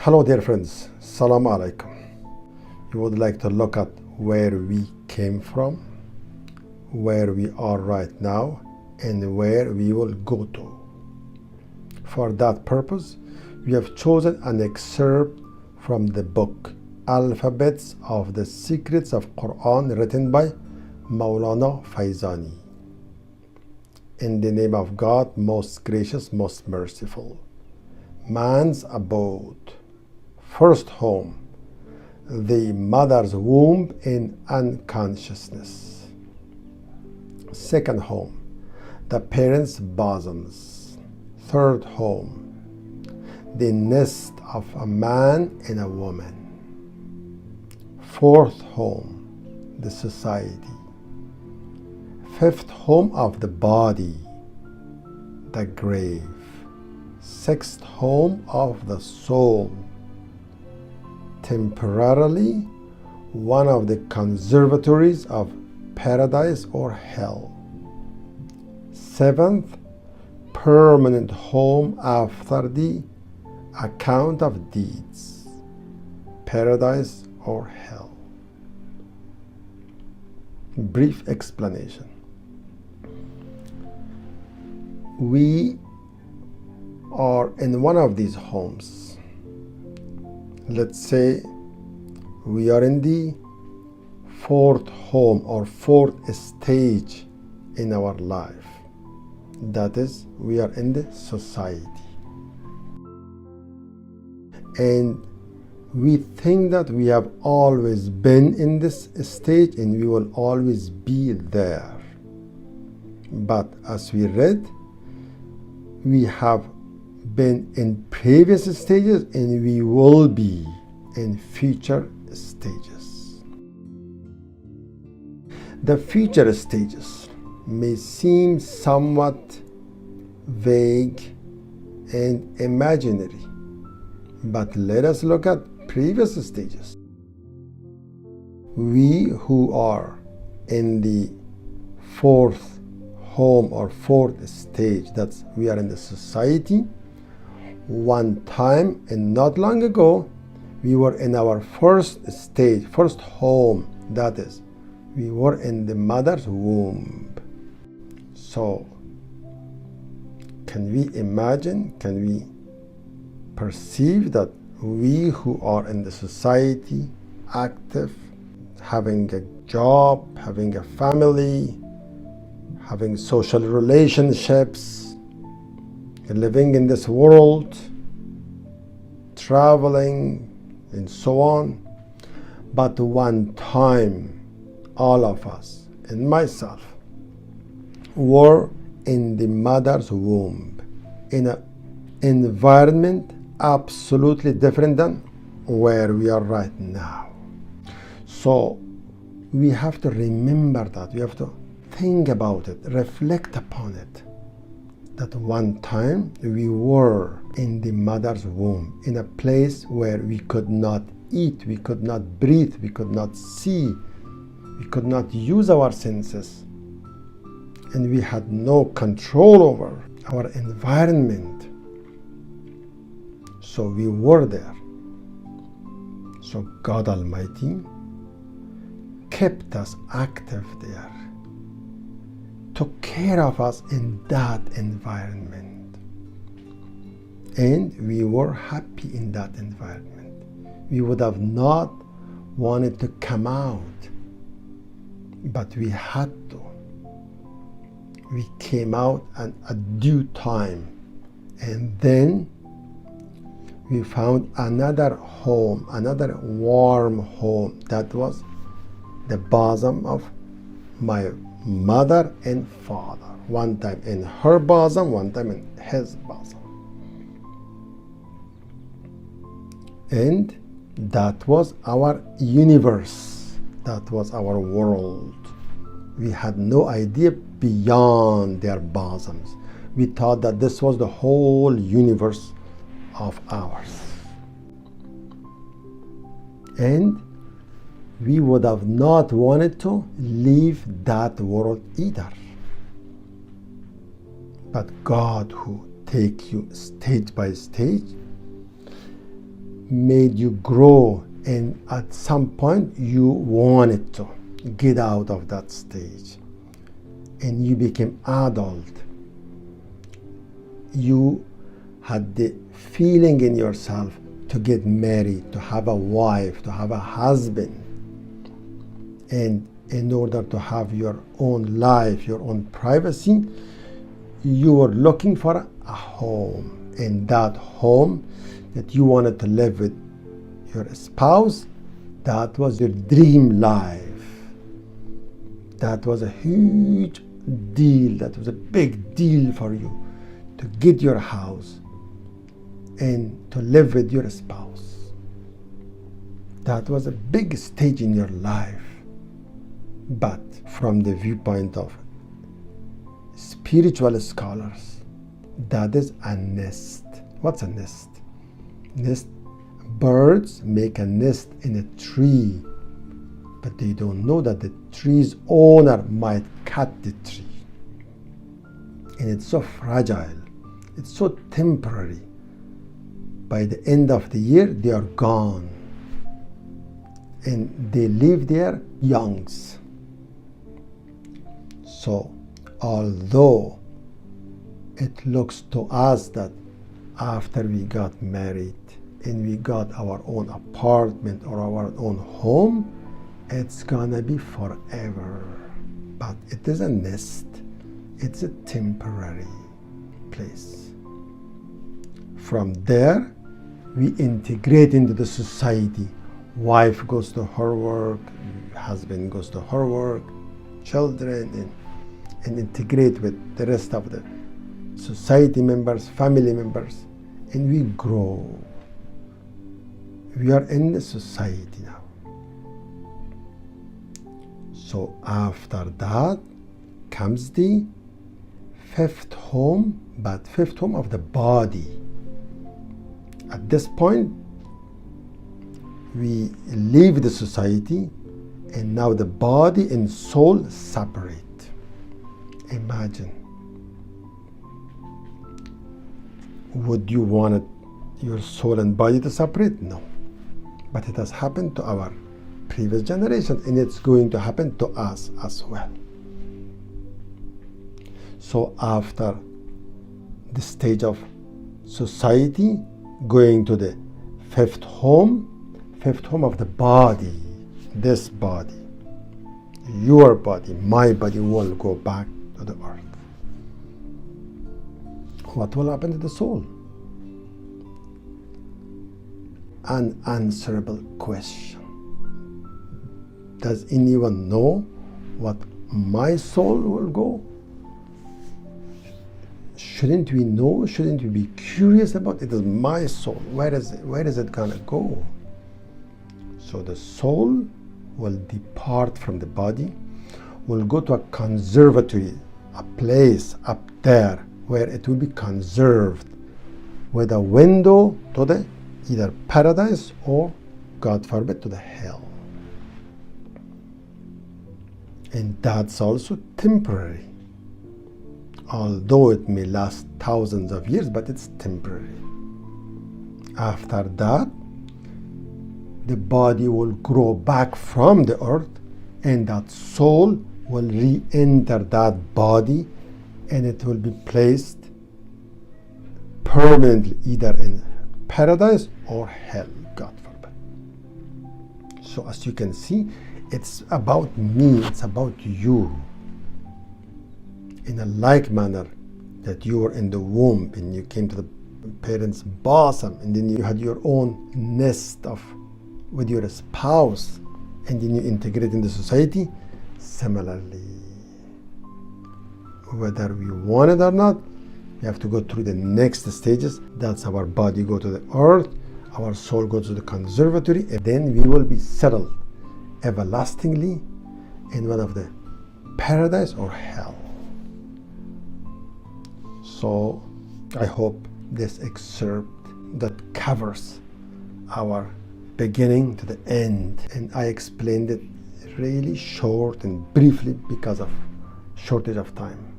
Hello dear friends, Salam Alaikum. You would like to look at where we came from, where we are right now, and where we will go to. For that purpose, we have chosen an excerpt from the book Alphabets of the Secrets of Quran, written by Maulana Faizani. In the name of God, most gracious, most merciful. Man's abode. First home, the mother's womb in unconsciousness. Second home, the parents' bosoms. Third home, the nest of a man and a woman. Fourth home, the society. Fifth home of the body, the grave. Sixth home of the soul, temporarily one of the conservatories of paradise or hell. Seventh, permanent home after the account of deeds, paradise or hell. Brief explanation. We are in one of these homes. Let's say we are in the fourth home or fourth stage in our life. That is, we are in the society. And we think that we have always been in this stage and we will always be there. But as we read, we have been in previous stages and we will be in future stages. The future stages may seem somewhat vague and imaginary, but let us look at previous stages. We who are in the fourth home or fourth stage, that's we are in the society. One time and not long ago, we were in our first stage, first home, that is, we were in the mother's womb. So, can we imagine, can we perceive that we who are in the society, active, having a job, having a family, having social relationships, living in this world, traveling, and so on. But one time, all of us, and myself, were in the mother's womb, in an environment absolutely different than where we are right now. So we have to remember that, we have to think about it, reflect upon it, that one time we were in the mother's womb, in a place where we could not eat, we could not breathe, we could not see, we could not use our senses, and we had no control over our environment. So we were there. So God Almighty kept us active there, took care of us in that environment, and we were happy in that environment. We would have not wanted to come out, but we had to. We came out at due time, and then we found another home, another warm home. That was the bosom of my mother and father. One time in her bosom, one time in his bosom. And that was our universe. That was our world. We had no idea beyond their bosoms. We thought that this was the whole universe of ours. And we would have not wanted to leave that world either. But God, who takes you stage by stage, made you grow, and at some point you wanted to get out of that stage and you became adult. You had the feeling in yourself to get married, to have a wife, to have a husband, and in order to have your own life, your own privacy, you were looking for a home. And that home that you wanted to live with your spouse, that was your dream life. That was a huge deal. That was a big deal for you to get your house and to live with your spouse. That was a big stage in your life. But from the viewpoint of spiritual scholars, that is a nest. What's a nest? Nest. Birds make a nest in a tree, but they don't know that the tree's owner might cut the tree. And it's so fragile. It's so temporary. By the end of the year, they are gone. And they live their youngs. So, although it looks to us that after we got married and we got our own apartment or our own home, it's gonna be forever. But it is a nest. It's a temporary place. From there, we integrate into the society. Wife goes to her work, husband goes to her work, children, and integrate with the rest of the society members, family members, and we grow. We are in the society now. So after that comes the fifth home, but fifth home of the body. At this point, we leave the society, and now the body and soul separate. Imagine. Would you want your soul and body to separate? No. But it has happened to our previous generations, and it's going to happen to us as well. So after the stage of society, going to the fifth home of the body, this body, your body, my body will go back to the earth. What will happen to the soul? Unanswerable question. Does anyone know what my soul will go? Shouldn't we know? Shouldn't we be curious about it? It is my soul. Where is it gonna go? So the soul will depart from the body, will go to a conservatory, a place up there where it will be conserved with a window to the either paradise or, God forbid, to the hell. And that's also temporary. Although it may last thousands of years, but it's temporary. After that, the body will grow back from the earth, and that soul will re-enter that body, and it will be placed permanently either in paradise or hell, God forbid. So as you can see, it's about me, it's about you. In a like manner that you were in the womb and you came to the parents' bosom, and then you had your own nest with your spouse, and then you integrate in the society. Similarly, whether we want it or not, we have to go through the next stages. That's our body go to the earth, our soul goes to the conservatory, and then we will be settled everlastingly in one of the paradise or hell. So I hope this excerpt that covers our beginning to the end, and I explained it really short and briefly because of shortage of time.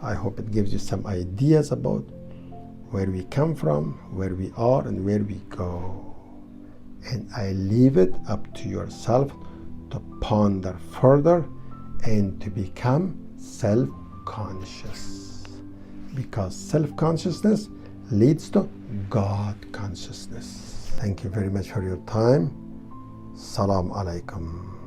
I hope it gives you some ideas about where we come from, where we are, and where we go. and I leave it up to yourself to ponder further and to become self-conscious, because self-consciousness leads to God consciousness. Thank you very much for your time. Salam alaikum.